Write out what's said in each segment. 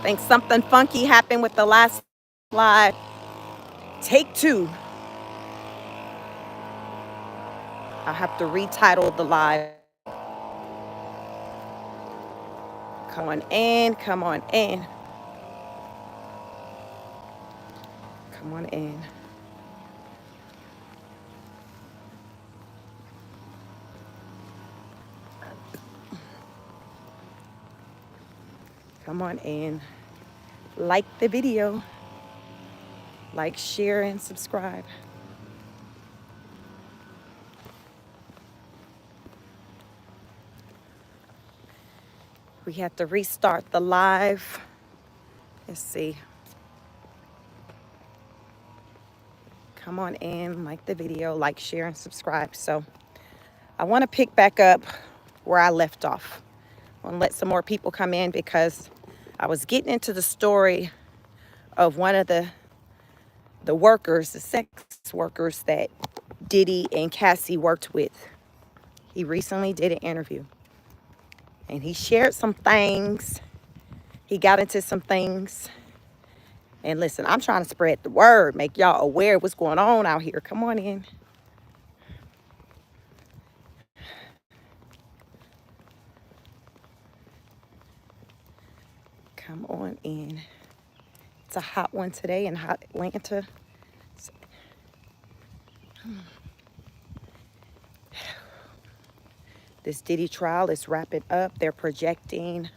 Think something funky happened with the last live. Take two. I have to retitle the live. Come on in, come on in. Come on in. Come on in. Like the video. Like, share, and subscribe. We have to restart the live. Let's see. Come on in, like the video, like, share, and subscribe. So I want to pick back up where I left off. I want to let some more people come in because I was getting into the story of one of the workers, the sex workers that Diddy and Cassie worked with. He recently did an interview and he shared some things. He got into some things. And listen, I'm trying to spread the word, make y'all aware of what's going on out here. Come on in. Come on in. It's a hot one today in hot Atlanta. This Diddy trial is wrapping up. They're projecting.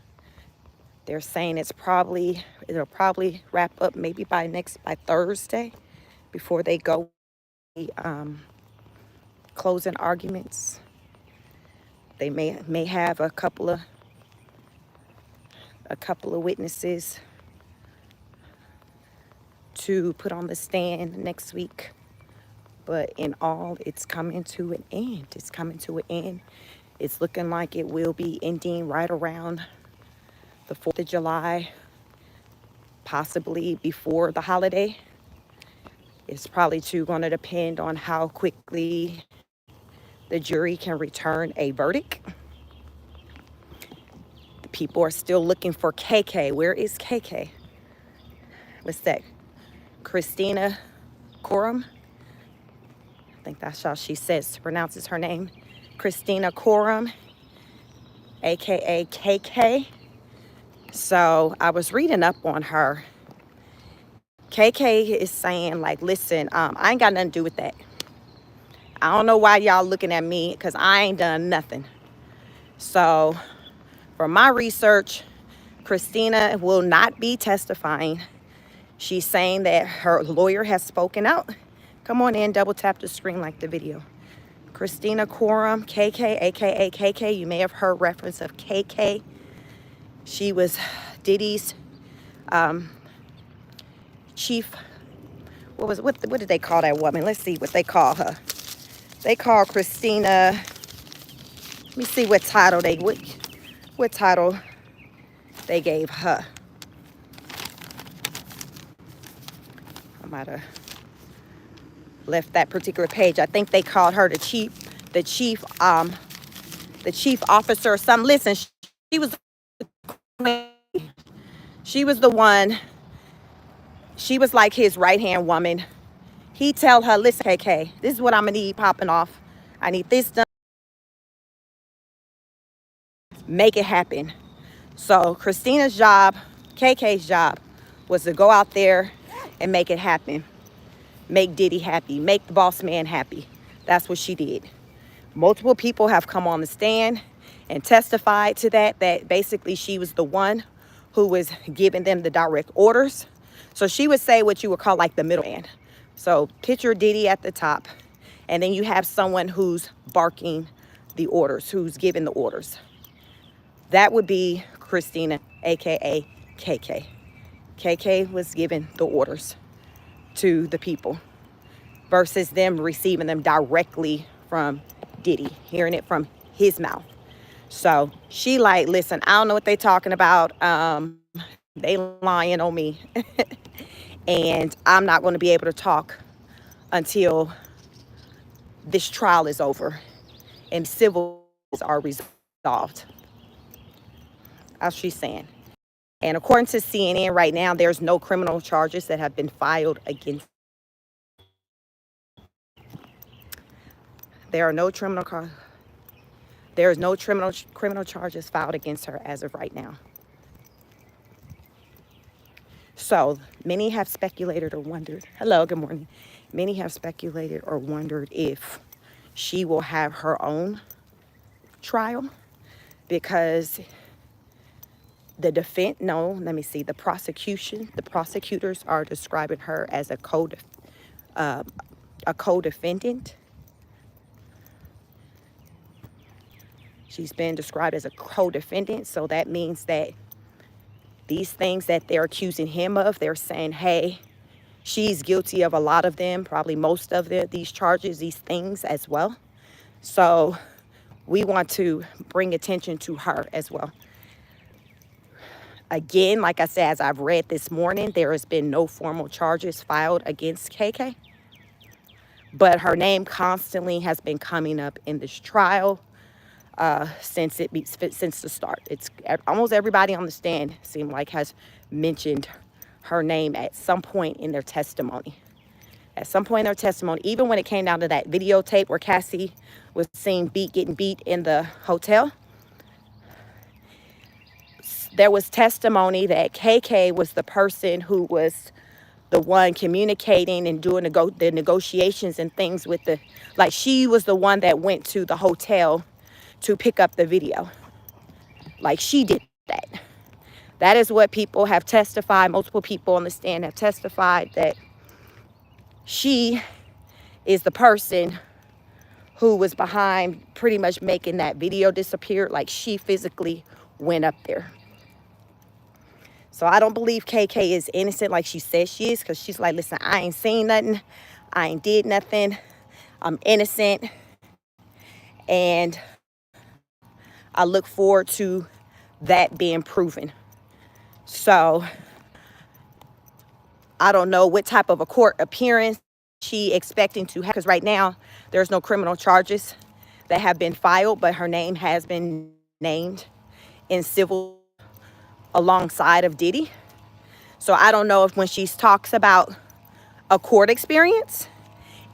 They're saying it'll probably wrap up maybe by Thursday, before they go closing arguments. They may have a couple of witnesses to put on the stand next week. But in all, it's coming to an end. It's coming to an end. It's looking like it will be ending right around the 4th of July, possibly before the holiday. It's probably going to depend on how quickly the jury can return a verdict. The people are still looking for KK. Where is KK? What's that? Christina Coram. I think that's how she pronounces her name. Christina Coram, aka KK. So I was reading up on her. KK is saying, like, listen, I ain't got nothing to do with that. I don't know why y'all looking at me, because I ain't done nothing. So from my research, Christina will not be testifying. She's saying that her lawyer has spoken out. Come on in, double tap the screen, like the video. Christina Coram, KK, aka KK. You may have heard reference of KK. She was Diddy's chief. What did they call that woman? Let's see what they call her. They call Christina. Let me see what title what title they gave her. I might have left that particular page. I think they called her the chief officer or something. Listen, she was the one. She was like his right-hand woman. He tell her, listen, KK, this is what I'm gonna need popping off. I need this done. Make it happen. So Christina's job, KK's job, was to go out there and make it happen. Make Diddy happy. Make the boss man happy. That's what she did. Multiple people have come on the stand and testified to that basically she was the one who was giving them the direct orders. So she would say what you would call like the middleman. So picture Diddy at the top, and then you have someone who's barking the orders, who's giving the orders. That would be Christina, aka KK. KK was giving the orders to the people versus them receiving them directly from Diddy, hearing it from his mouth. So she like, listen, I don't know what they talking about. They lying on me. And I'm not going to be able to talk until this trial is over and civils are resolved. As she's saying. And according to CNN right now, there's no criminal charges that have been filed against. There are no criminal charges filed against her as of right now. So many have speculated or wondered. Hello, good morning. Many have speculated or wondered if she will have her own trial, because the prosecutors are describing her as a co-defendant. She's been described as a co-defendant, so that means that these things that they're accusing him of, they're saying, hey, she's guilty of a lot of them, probably most of these charges, these things as well. So we want to bring attention to her as well. Again, like I said, as I've read this morning, there has been no formal charges filed against KK. But her name constantly has been coming up in this trial since the start. It's almost everybody on the stand seemed like has mentioned her name at some point in their testimony. At some point in their testimony, even when it came down to that videotape where Cassie was seen getting beat in the hotel, there was testimony that KK was the person who was the one communicating and doing the negotiations and things with she was the one that went to the hotel to pick up the video. Like, she did that. That is what people have testified. Multiple people on the stand have testified that she is the person who was behind pretty much making that video disappear. Like, she physically went up there. So I don't believe KK is innocent like she says she is, because she's like, listen, I ain't seen nothing. I ain't did nothing. I'm innocent. And I look forward to that being proven. So I don't know what type of a court appearance she expecting to have, because right now there's no criminal charges that have been filed, but her name has been named in civil alongside of Diddy. So I don't know if when she talks about a court experience,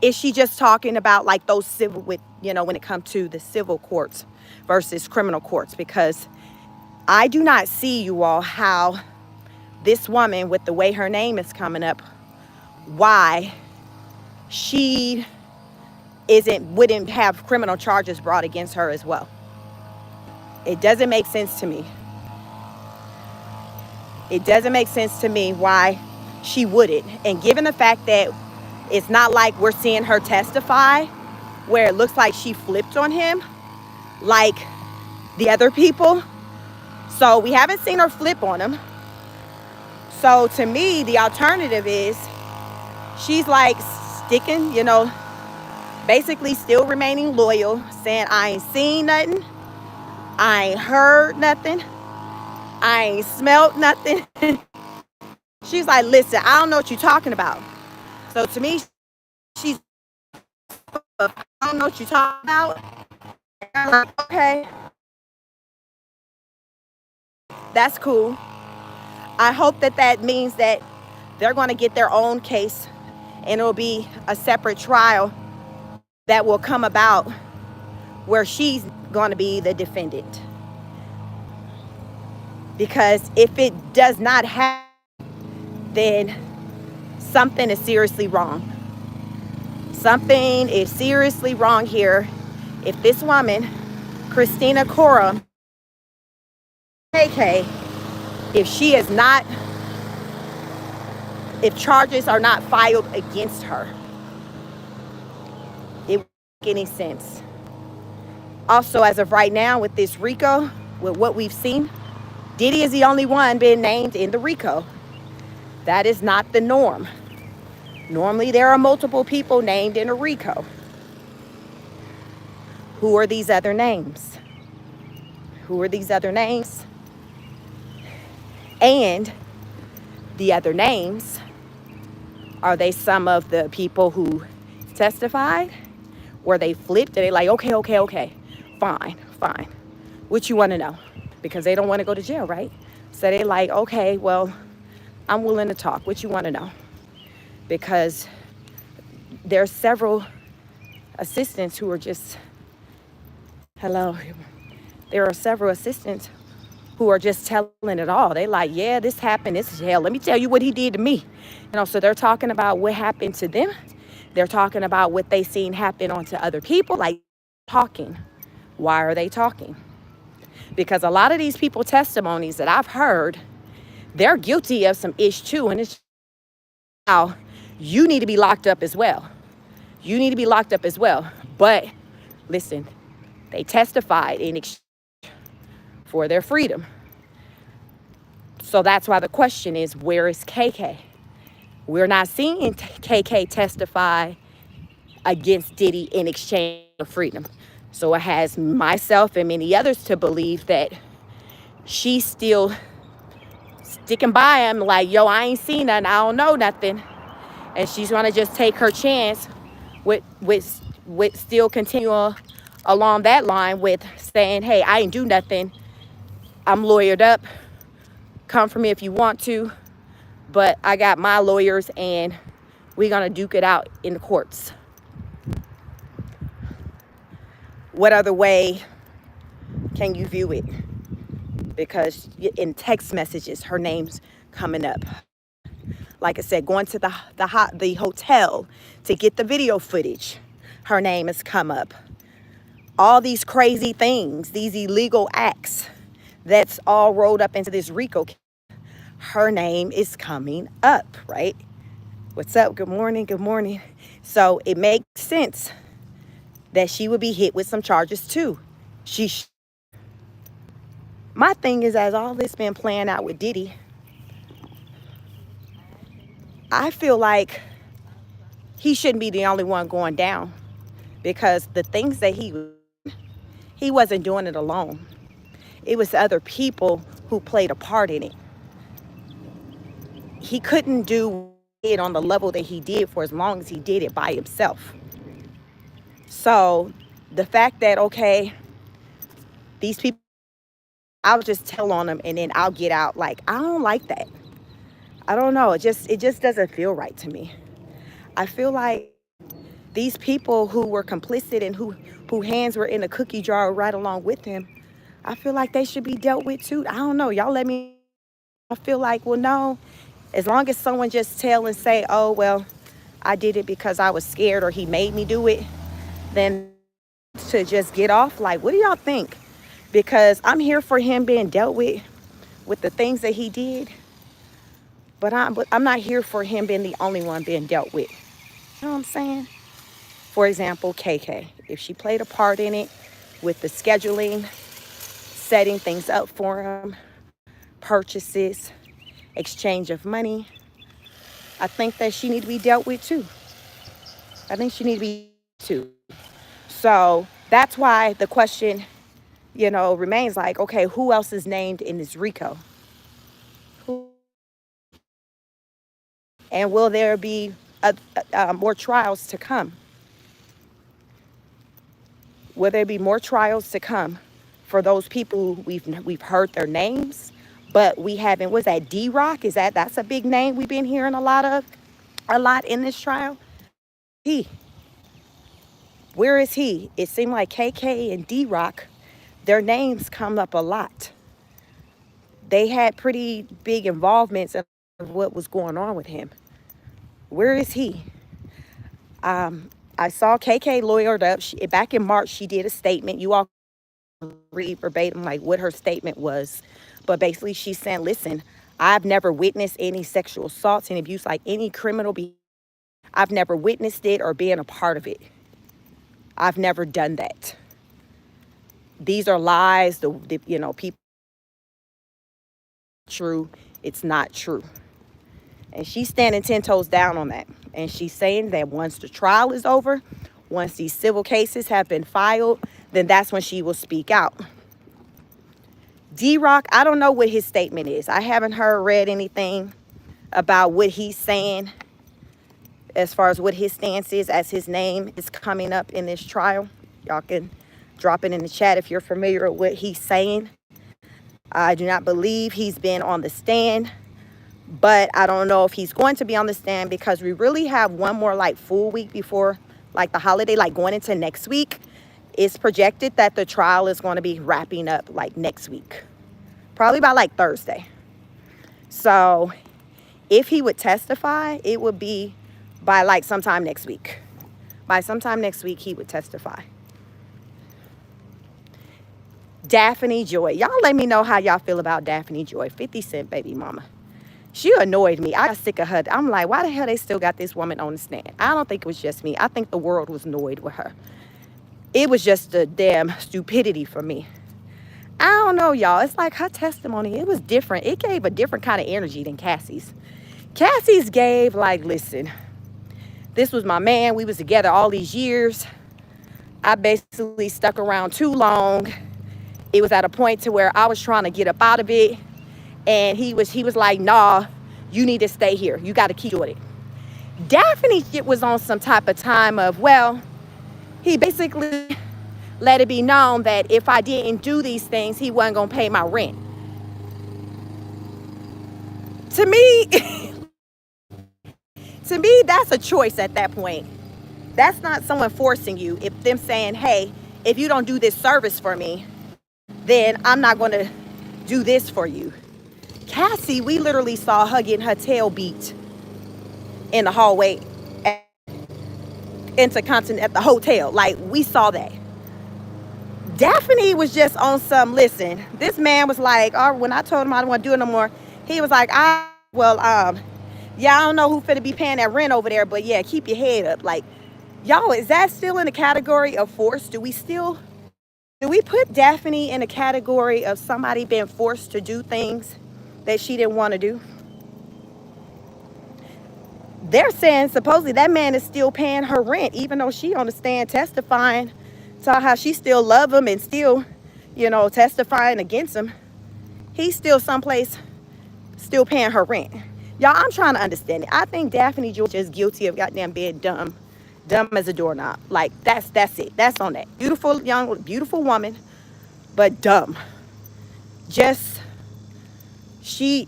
is she just talking about like those civil when it comes to the civil courts versus criminal courts, because I do not see, you all, how this woman, with the way her name is coming up, why she wouldn't have criminal charges brought against her as well. It doesn't make sense to me. It doesn't make sense to me why she wouldn't. And given the fact that it's not like we're seeing her testify where it looks like she flipped on him like the other people. So we haven't seen her flip on him. So to me, the alternative is she's like sticking, basically still remaining loyal, saying, I ain't seen nothing. I ain't heard nothing. I ain't smelled nothing. She's like, listen, I don't know what you're talking about. So to me, she's, I don't know what you're talking about. And I'm like, okay, that's cool. I hope that means that they're going to get their own case, and it'll be a separate trial that will come about where she's going to be the defendant. Because if it does not happen, then something is seriously wrong. Something is seriously wrong here. If this woman, Christina Cora, KK, if charges are not filed against her, it won't make any sense. Also, as of right now, with this RICO, with what we've seen, Diddy is the only one being named in the RICO. That is not the norm. Normally, there are multiple people named in a RICO. Who are these other names? Who are these other names? And the other names, are they some of the people who testified? Were they flipped? Are they like, okay, fine. What you want to know? Because they don't want to go to jail, right? So they like, okay, well, I'm willing to talk. What you want to know? Because there's several assistants who are just, hello. There are several assistants who are just telling it all. They like, yeah, this happened. This is hell. Let me tell you what he did to me. So they're talking about what happened to them. They're talking about what they seen happen onto other people. Like, talking. Why are they talking? Because a lot of these people testimonies that I've heard, they're guilty of some ish too. And it's now you need to be locked up as well. You need to be locked up as well. But listen, they testified in exchange for their freedom. So that's why the question is, where is KK? We're not seeing KK testify against Diddy in exchange for freedom. So it has myself and many others to believe that she's still sticking by him like, yo, I ain't seen nothing, I don't know nothing. And she's gonna just take her chance with still continue along that line with saying, hey, I ain't do nothing. I'm lawyered up. Come for me if you want to. But I got my lawyers and we're gonna duke it out in the courts. What other way can you view it? Because in text messages, her name's coming up. Like I said, going to the hotel to get the video footage, her name has come up. All these crazy things, these illegal acts, that's all rolled up into this RICO case. Her name is coming up, right? What's up? Good morning. Good morning. So it makes sense that she would be hit with some charges too. My thing is, as all this been playing out with Diddy, I feel like he shouldn't be the only one going down, because the things that he wasn't doing it alone. It was other people who played a part in it. He couldn't do it on the level that he did for as long as he did it by himself. So the fact that, okay, these people, I'll just tell on them and then I'll get out. Like, I don't like that. I don't know. It just doesn't feel right to me. I feel like these people who were complicit and who hands were in the cookie jar right along with him, I feel like they should be dealt with too. I don't know. Y'all let me. I feel like, well, no. As long as someone just tell and say, oh, well, I did it because I was scared or he made me do it, then to just get off. Like, what do y'all think? Because I'm here for him being dealt with the things that he did. But I'm not here for him being the only one being dealt with. You know what I'm saying? For example, KK, if she played a part in it with the scheduling, setting things up for him, purchases, exchange of money, I think that she need to be dealt with too. I think she need to be too. So that's why the question, remains like, okay, who else is named in this RICO? And will there be more trials to come? Will there be more trials to come for those people who we've heard their names, but we haven't? Was that Drock? That's a big name we've been hearing a lot in this trial? Where is he? It seemed like KK and Drock, their names come up a lot. They had pretty big involvements of what was going on with him. Where is he? I saw KK lawyered up. Back in March, she did a statement. You all read verbatim like what her statement was. But basically she's saying, listen, I've never witnessed any sexual assaults and abuse, like any criminal behavior. I've never witnessed it or been a part of it. I've never done that. These are lies. People, true. It's not true. And she's standing 10 toes down on that. And she's saying that once the trial is over, once these civil cases have been filed, then that's when she will speak out. Drock, I don't know what his statement is. I haven't read anything about what he's saying as far as what his stance is as his name is coming up in this trial. Y'all can drop it in the chat if you're familiar with what he's saying. I do not believe he's been on the stand, but I don't know if he's going to be on the stand because we really have one more like full week before like the holiday, like going into next week. It's projected that the trial is going to be wrapping up like next week, probably by like Thursday. So if he would testify, it would be by like sometime next week. By sometime next week, he would testify. Daphany Joy. Y'all let me know how y'all feel about Daphany Joy, 50 Cent baby mama. She annoyed me. I got sick of her. I'm like, why the hell they still got this woman on the stand? I don't think it was just me. I think the world was annoyed with her. It was just a damn stupidity for me. I don't know, y'all. It's like her testimony, it was different. It gave a different kind of energy than Cassie's. Cassie's gave like, listen, this was my man. We was together all these years. I basically stuck around too long. It was at a point to where I was trying to get up out of it. And he was like, nah, you need to stay here. You got to keep doing it. Daphany was on some type of time of, well, he basically let it be known that if I didn't do these things, he wasn't going to pay my rent. To me, that's a choice at that point. That's not someone forcing you. If them saying, hey, if you don't do this service for me, then I'm not going to do this for you. Cassie, we literally saw her getting her tail beat in the hallway at Intercontinental at the hotel. Like, we saw that. Daphany was just on some, listen, this man was like, oh, when I told him I don't want to do it no more, he was like, yeah, I don't know who finna be paying that rent over there, but yeah, keep your head up. Like, y'all, is that still in the category of force? Do we put Daphany in a category of somebody being forced to do things that she didn't want to do? They're saying supposedly that man is still paying her rent, even though she on the stand testifying to how she still love him and still, testifying against him. He's still someplace still paying her rent. Y'all, I'm trying to understand it. I think Daphany Joy is guilty of goddamn being dumb as a doorknob. Like, that's it. That's on that. Beautiful, young, beautiful woman, but dumb. Just, she,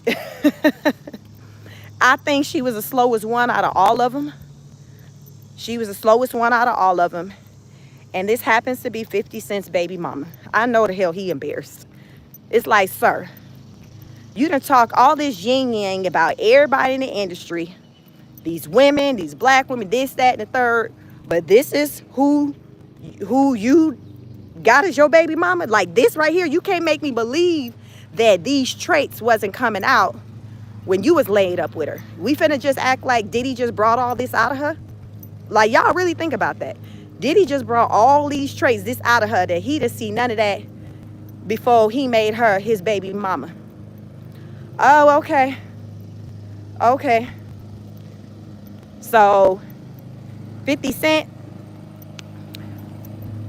I think she was the slowest one out of all of them. She was the slowest one out of all of them. And this happens to be 50 Cent's baby mama. I know the hell he embarrassed. It's like, sir, you done talk all this yin-yang about everybody in the industry. These women, these black women, this, that, and the third. But this is who you got as your baby mama. Like this right here, you can't make me believe that these traits wasn't coming out when you was laid up with her. We finna just act like Diddy just brought all this out of her? Like, y'all really think about that. Diddy just brought all these traits, this out of her, that he didn't see none of that before he made her his baby mama. Oh, okay. Okay. So, 50 Cent,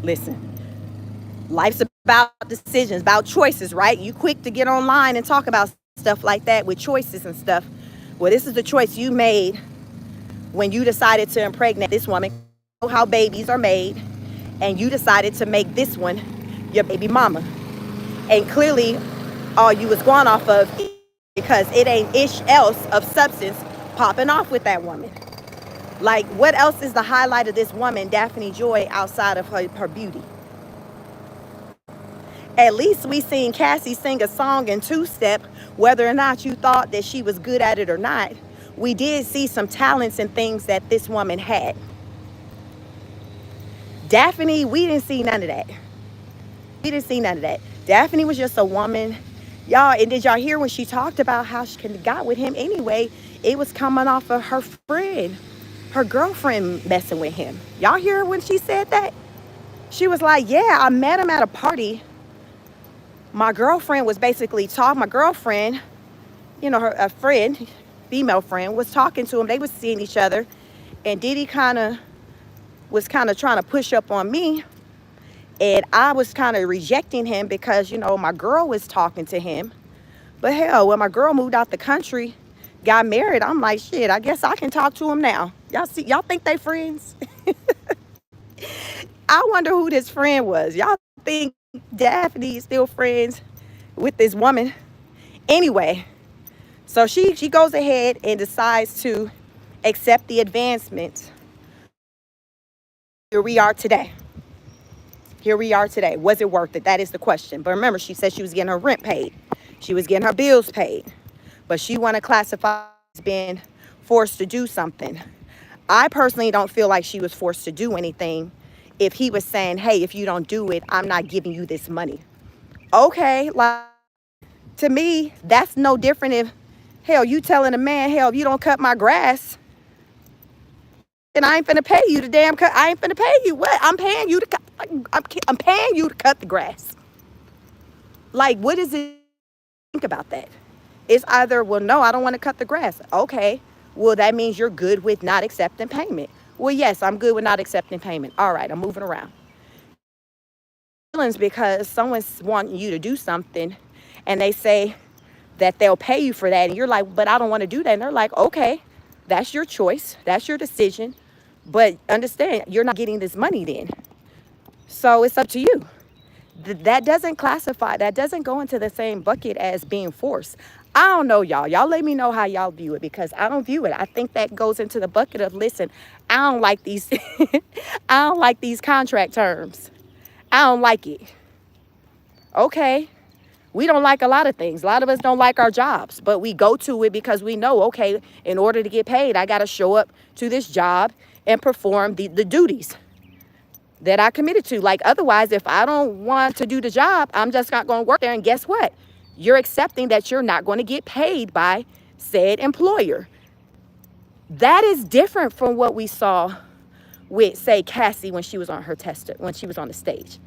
listen, life's about decisions, about choices, right? You quick to get online and talk about stuff like that with choices and stuff. Well, this is the choice you made when you decided to impregnate this woman. Know how babies are made, and you decided to make this one your baby mama. And clearly, all you was going off of, because it ain't ish else of substance popping off with that woman. Like, what else is the highlight of this woman, Daphany Joy, outside of her beauty? At least we seen Cassie sing a song in two-step, whether or not you thought that she was good at it or not. We did see some talents and things that this woman had. Daphany, we didn't see none of that. We didn't see none of that. Daphany was just a woman. Y'all, and did y'all hear when she talked about how she got with him anyway? It was coming off of her friend, her girlfriend messing with him. Y'all hear when she said that? She was like, yeah, I met him at a party. My girlfriend was basically talking. My girlfriend, a friend, female friend, was talking to him. They was seeing each other. And Diddy was trying to push up on me. And I was kind of rejecting him because, my girl was talking to him. But hell, when my girl moved out the country, got married, I'm like, shit, I guess I can talk to him now. Y'all think they friends? I wonder who this friend was. Y'all think Daphny is still friends with this woman. Anyway, so she goes ahead and decides to accept the advancement. Here we are today. Here we are today. Was it worth it? That is the question. But remember, she said she was getting her rent paid. She was getting her bills paid. But she want to classify as being forced to do something. I personally don't feel like she was forced to do anything. If he was saying, hey, if you don't do it, I'm not giving you this money. Okay, like, to me, that's no different if, hell, you telling a man, hell, if you don't cut my grass, then I ain't finna pay you the damn cut. I ain't finna pay you. What? I'm paying you to cut. I'm paying you to cut the grass. Like, what is it? Think about that. It's either, well, no, I don't want to cut the grass. Okay, well, that means you're good with not accepting payment. Well, yes, I'm good with not accepting payment. All right, I'm moving around. Because someone's wanting you to do something and they say that they'll pay you for that. And you're like, but I don't want to do that. And they're like, okay, that's your choice. That's your decision. But understand, you're not getting this money then. So it's up to you. That doesn't classify. That doesn't go into the same bucket as being forced. I don't know, y'all. Y'all let me know how y'all view it, because I don't view it. I think that goes into the bucket of, listen, I don't like these. I don't like these contract terms. I don't like it. Okay. We don't like a lot of things. A lot of us don't like our jobs, but we go to it because we know, okay, in order to get paid, I got to show up to this job and perform the duties that I committed to. Like, otherwise, if I don't want to do the job, I'm just not going to work there. And guess what? You're accepting that you're not going to get paid by said employer. That is different from what we saw with, say, Cassie when she was on when she was on the stage.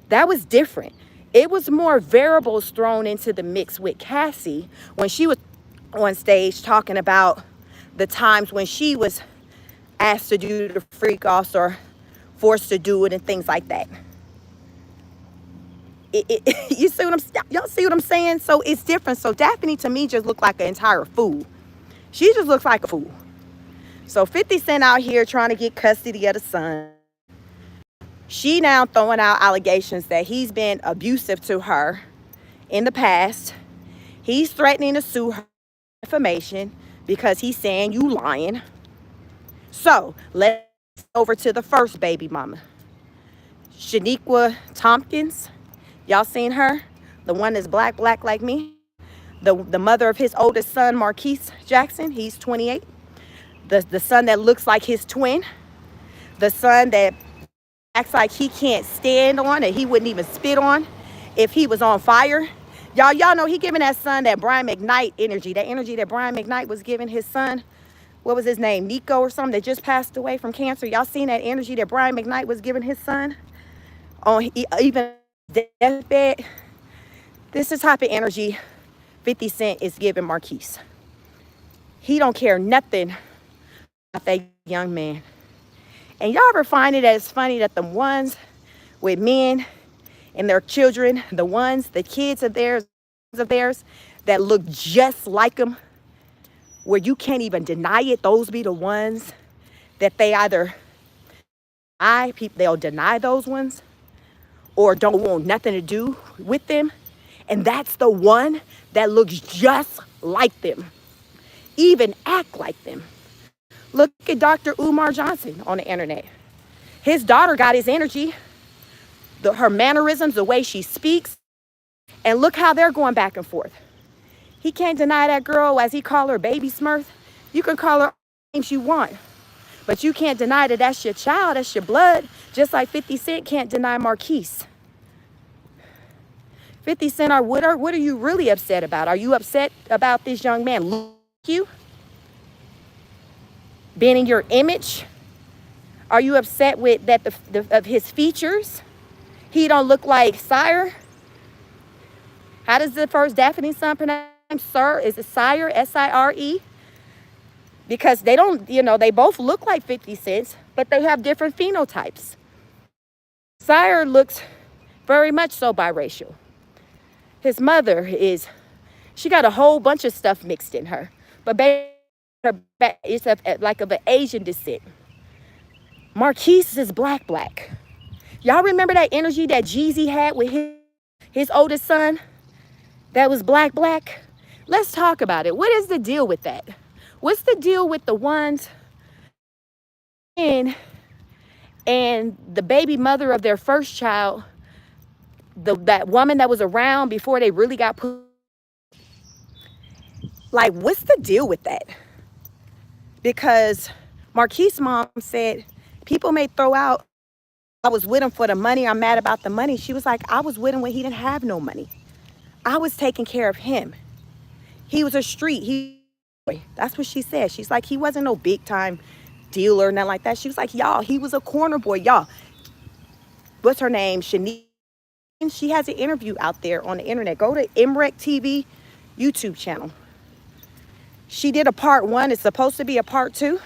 That was different. It was more variables thrown into the mix with Cassie when she was on stage talking about the times when she was asked to do the freak offs or forced to do it and things like that. You see what y'all see what I'm saying? So it's different. So Daphany to me just looked like an entire fool. She just looks like a fool. So 50 Cent out here trying to get custody of the son. She now throwing out allegations that he's been abusive to her in the past. He's threatening to sue her for defamation because he's saying you lying. So let's go over to the first baby mama, Sheniqua Tompkins. Y'all seen her? The one that's black like me. The mother of his oldest son, Marquise Jackson. He's 28. The son that looks like his twin. The son that acts like he can't stand on and he wouldn't even spit on if he was on fire. Y'all know he giving that son that Brian McKnight energy. That energy that Brian McKnight was giving his son. What was his name? Nico or something, that just passed away from cancer. Y'all seen that energy that Brian McKnight was giving his son on even deathbed? This is the type of energy 50 Cent is giving Marquise. He don't care nothing about that young man. And y'all ever find it as funny that the ones with men and their children, the kids of theirs that look just like them, where you can't even deny it, those be the ones that they either they'll deny those ones or don't want nothing to do with them. And that's the one that looks just like them, even act like them. Look at Dr. Umar Johnson on the internet. His daughter got his energy, her mannerisms, the way she speaks, and look how they're going back and forth. He can't deny that girl, as he called her, Baby Smurf. You can call her names you want, but you can't deny that that's your child, that's your blood, just like 50 Cent can't deny Marquise. 50 Cent, what are you really upset about? Are you upset about this young man looking like you? Being in your image? Are you upset with that of his features? He don't look like Sire. How does the first Daphny son pronounce Sir? Is it Sire? S-I-R-E? Because they don't, they both look like 50 Cent, but they have different phenotypes. Sire looks very much so biracial. His mother she got a whole bunch of stuff mixed in her, but her back is like of an Asian descent. Marquise is black. Y'all remember that energy that Jeezy had with his oldest son? that was black. Let's talk about it. What is the deal with that? What's the deal with the ones in and the baby mother of their first child, that woman that was around before they really got put? Like, what's the deal with that? Because Marquise' mom said people may throw out, I was with him for the money, I'm mad about the money. She was like, I was with him when he didn't have no money. I was taking care of him. He was a street. That's what she said. She's like, he wasn't no big time dealer, nothing like that. She was like, y'all, he was a corner boy, y'all. What's her name? Sheniqua. She has an interview out there on the internet. Go to MREC TV YouTube channel. She did a part 1. It's supposed to be a part 2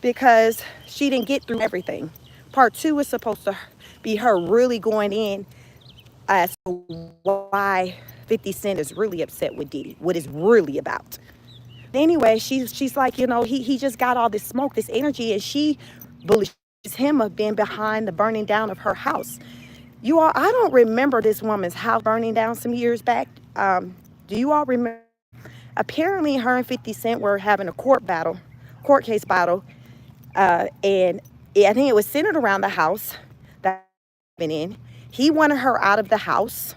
because she didn't get through everything. Part 2 is supposed to be her really going in as to why 50 Cent is really upset with Diddy, what it's really about. Anyway, she's like, you know, he just got all this smoke, this energy, and she believes him of being behind the burning down of her house. You all, I don't remember this woman's house burning down some years back. Do you all remember? Apparently, her and 50 Cent were having a court case battle, and I think it was centered around the house that she'd been in. He wanted her out of the house.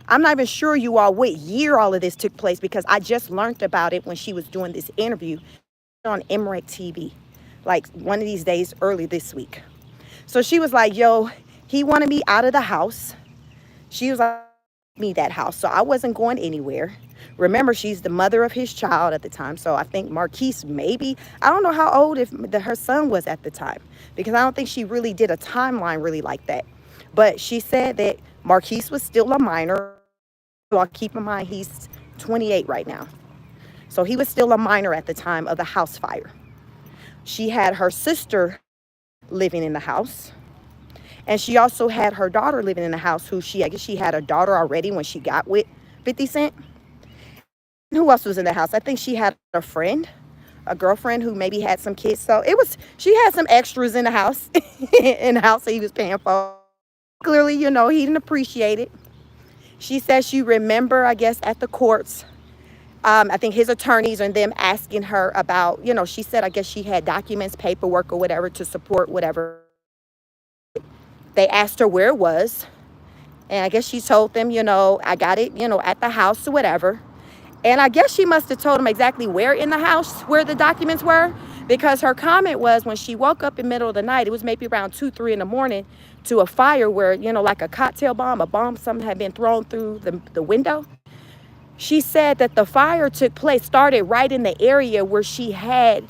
I'm not even sure, you all, what year all of this took place because I just learned about it when she was doing this interview on MREC TV, like one of these days early this week. So she was like, yo, he wanted me out of the house. She was like, me that house. So I wasn't going anywhere. Remember, she's the mother of his child at the time. So I think Marquise, maybe, I don't know how old her son was at the time, because I don't think she really did a timeline really like that. But she said that Marquise was still a minor. Well, keep in mind, he's 28 right now. So he was still a minor at the time of the house fire. She had her sister living in the house. And she also had her daughter living in the house, I guess she had a daughter already when she got with 50 Cent. Who else was in the house? I think she had a girlfriend who maybe had some kids. So she had some extras in the house, that he was paying for. Clearly, you know, he didn't appreciate it. She said she remember, I guess, at the courts, I think his attorneys and them asking her about, you know, she said, I guess she had documents, paperwork or whatever to support whatever. They asked her where it was. And I guess she told them, you know, I got it, you know, at the house or whatever. And I guess she must have told them exactly where in the house, where the documents were, because her comment was when she woke up in the middle of the night, it was maybe around 2, 3 in the morning, to a fire where, you know, like a cocktail bomb, something had been thrown through the window. She said that the fire started right in the area where she had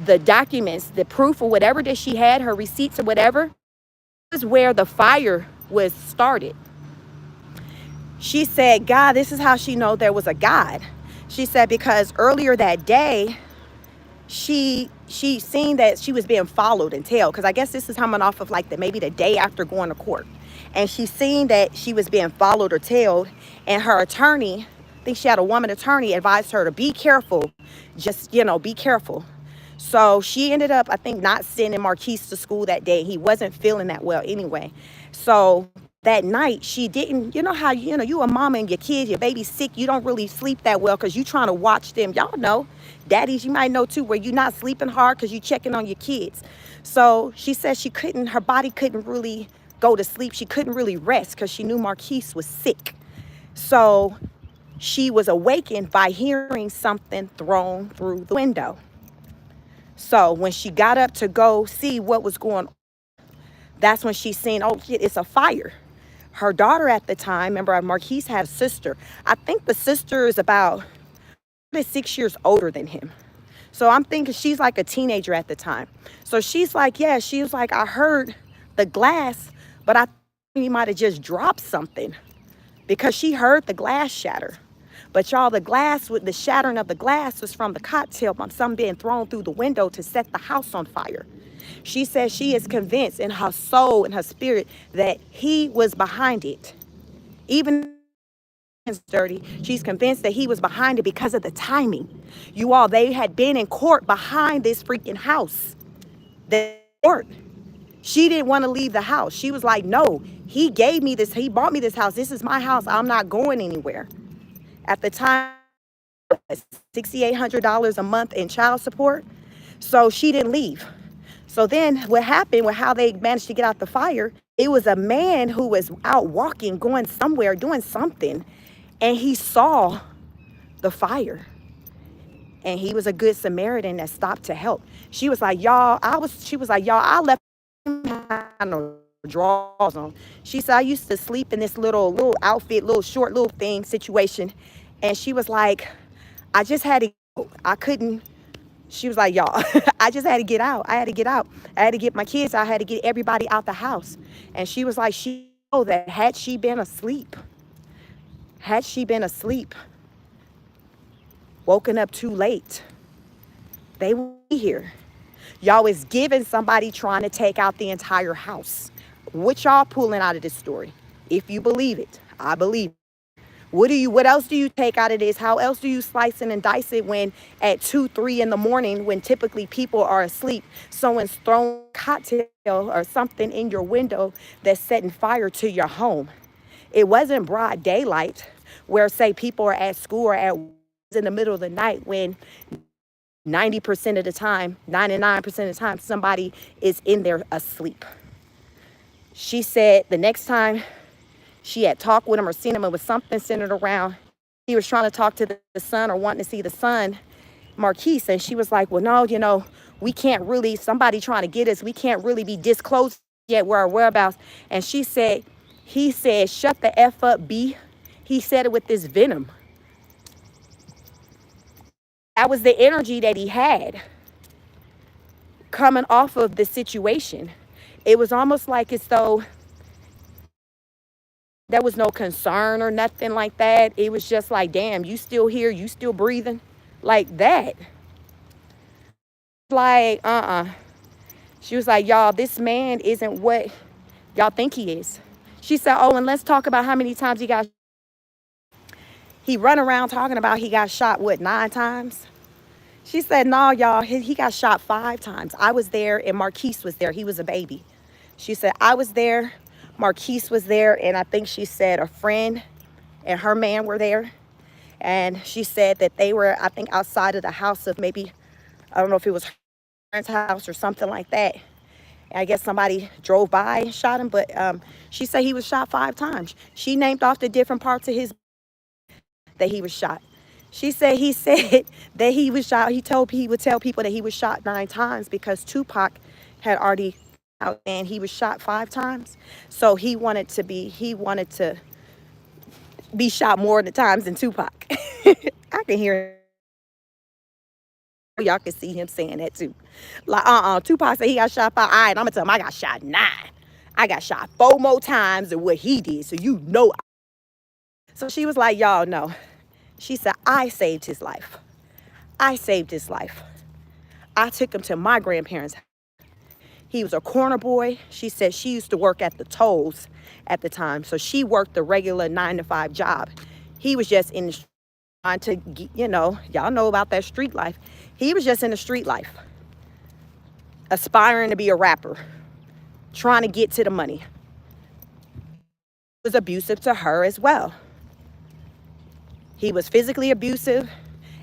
the documents, the proof or whatever that she had, her receipts or whatever, is where the fire was started. She said, God, this is how she know there was a God. She said because earlier that day, she seen that she was being followed and tailed, because I guess this is coming off of like maybe the day after going to court. And she seen that she was being followed or tailed, and her attorney, I think she had a woman attorney, advised her to be careful, just, you know, be careful. So she ended up, I think, not sending Marquise to school that day. He wasn't feeling that well anyway. So that night, she didn't, you know how, you know, you a mama and your kids, your baby's sick, you don't really sleep that well because you trying to watch them. Y'all know, daddies, you might know too, where you're not sleeping hard because you checking on your kids. So she said her body couldn't really go to sleep. She couldn't really rest because she knew Marquise was sick. So she was awakened by hearing something thrown through the window. So when she got up to go see what was going on, that's when she seen, oh shit, it's a fire. Her daughter at the time, remember, Marquise had a sister. I think the sister is about 6 years older than him. So I'm thinking she's like a teenager at the time. So she's like, yeah, she was like, I heard the glass, but I think he might have just dropped something, because she heard the glass shatter. But y'all, the shattering of the glass was from the cocktail bomb, something being thrown through the window to set the house on fire. She says she is convinced in her soul and her spirit that he was behind it. Even it's dirty, she's convinced that he was behind it because of the timing. You all, they had been in court behind this freaking house. The court. She didn't want to leave the house. She was like, no, He gave me this, he bought me this house. This is my house. I'm not going anywhere. At the time, $6,800 a month in child support. So she didn't leave. So then what happened with how they managed to get out the fire, it was a man who was out walking, going somewhere, doing something, and he saw the fire. And he was a good Samaritan that stopped to help. She was like, y'all, I left him no drawers on. She said, I used to sleep in this little outfit, little short little thing situation. And she was like, I just had to, I couldn't. She was like, y'all, I just had to get out. I had to get out. I had to get my kids. I had to get everybody out the house. And she was like, she know that had she been asleep, woken up too late, they would be here. Y'all is giving somebody trying to take out the entire house. What y'all pulling out of this story? If you believe it, I believe it. What else do you take out of this? How else do you slice it and dice it when at 2, 3 in the morning, when typically people are asleep, someone's thrown a cocktail or something in your window that's setting fire to your home? It wasn't broad daylight where, say, people are at school or at in the middle of the night when 90% of the time, 99% of the time, somebody is in there asleep. She said the next time she had talked with him or seen him, it was something centered around, he was trying to talk to the son or wanting to see the son, Marquise. And she was like, well, no, we can't really, somebody trying to get us, we can't really be disclosed yet where our whereabouts. And he said, shut the F up, B. He said it with this venom. That was the energy that he had coming off of the situation. It was almost like as though there was no concern or nothing like that. It was just like, damn, you still here? You still breathing? Like that. Like, She was like, y'all, this man isn't what y'all think he is. She said, oh, and let's talk about how many times he run around talking about he got shot, 9 times? She said, no, y'all, he got shot 5 times. I was there and Marquise was there. He was a baby. She said, I was there. Marquise was there, and I think she said a friend and her man were there. And she said that they were, I think, outside of the house of maybe, I don't know if it was her parents' house or something like that. And I guess somebody drove by and shot him, but she said he was shot 5 times. She named off the different parts of his that he was shot. He said that he was shot. He would tell people that he was shot 9 times because Tupac had already out and he was shot 5 times. So he wanted to be shot more the times than Tupac. I can hear y'all can see him saying that too. Like, Tupac said he got shot 5. All right, I'm gonna tell him I got shot 9. I got shot 4 more times than what he did. So you know. So she was like, y'all know. She said, I saved his life. I saved his life. I took him to my grandparents' house. He was a corner boy. She said she used to work at the tolls at the time. So she worked the regular 9-to-5 job. He was just in the street trying to, y'all know about that street life. He was just in the street life, aspiring to be a rapper, trying to get to the money. He was abusive to her as well. He was physically abusive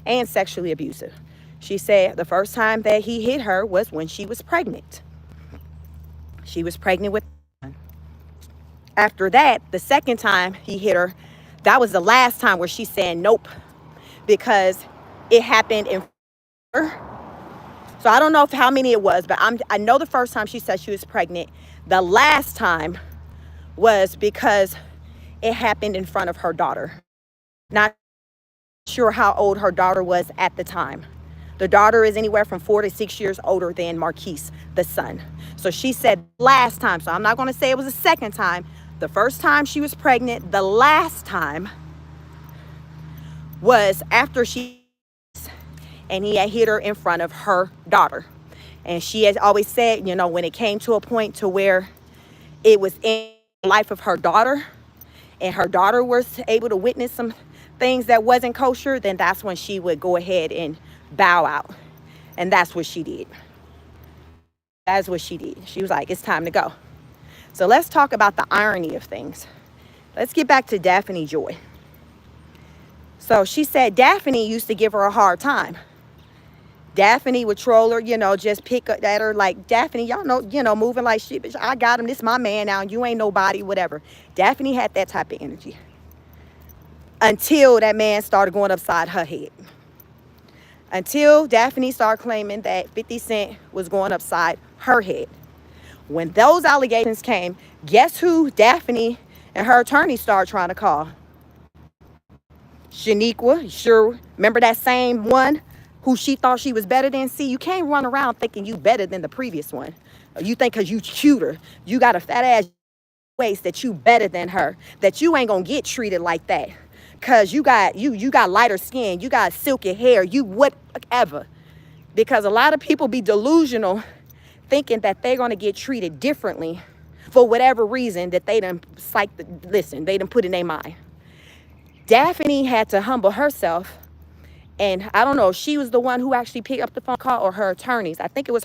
and sexually abusive. She said the first time that he hit her was when she was pregnant. She was pregnant with. After that, the second time he hit her, that was the last time where she said nope, because it happened in her. So I don't know how many it was, but I know the first time she said she was pregnant. The last time was because it happened in front of her daughter. Not sure how old her daughter was at the time. The daughter is anywhere from 4 to 6 years older than Marquise, the son. So she said last time, so I'm not going to say it was the second time. The first time she was pregnant, the last time was after and he had hit her in front of her daughter. And she has always said, when it came to a point to where it was in the life of her daughter and her daughter was able to witness some things that wasn't kosher, then that's when she would go ahead and bow out. And that's what she did. That's what she did. She was like, it's time to go. So let's talk about the irony of things. Let's get back to Daphany Joy. So she said Daphany used to give her a hard time. Daphany would troll her, just pick at her like, Daphany, y'all know, moving like shit, bitch. I got him. This my man now. You ain't nobody, whatever. Daphany had that type of energy until that man started going upside her head. Until Daphany started claiming that 50 Cent was going upside her head. When those allegations came, guess who Daphany and her attorney started trying to call? Sheniqua. Sure, remember that same one who she thought she was better than? See, you can't run around thinking you better than the previous one. You think because you cuter, you got a fat ass waist that you better than her, that you ain't gonna get treated like that. Cause you got lighter skin, you got silky hair, you whatever. Because a lot of people be delusional thinking that they're gonna get treated differently for whatever reason that they done they done put in their mind. Daphany had to humble herself, and I don't know if she was the one who actually picked up the phone call or her attorneys. I think it was her.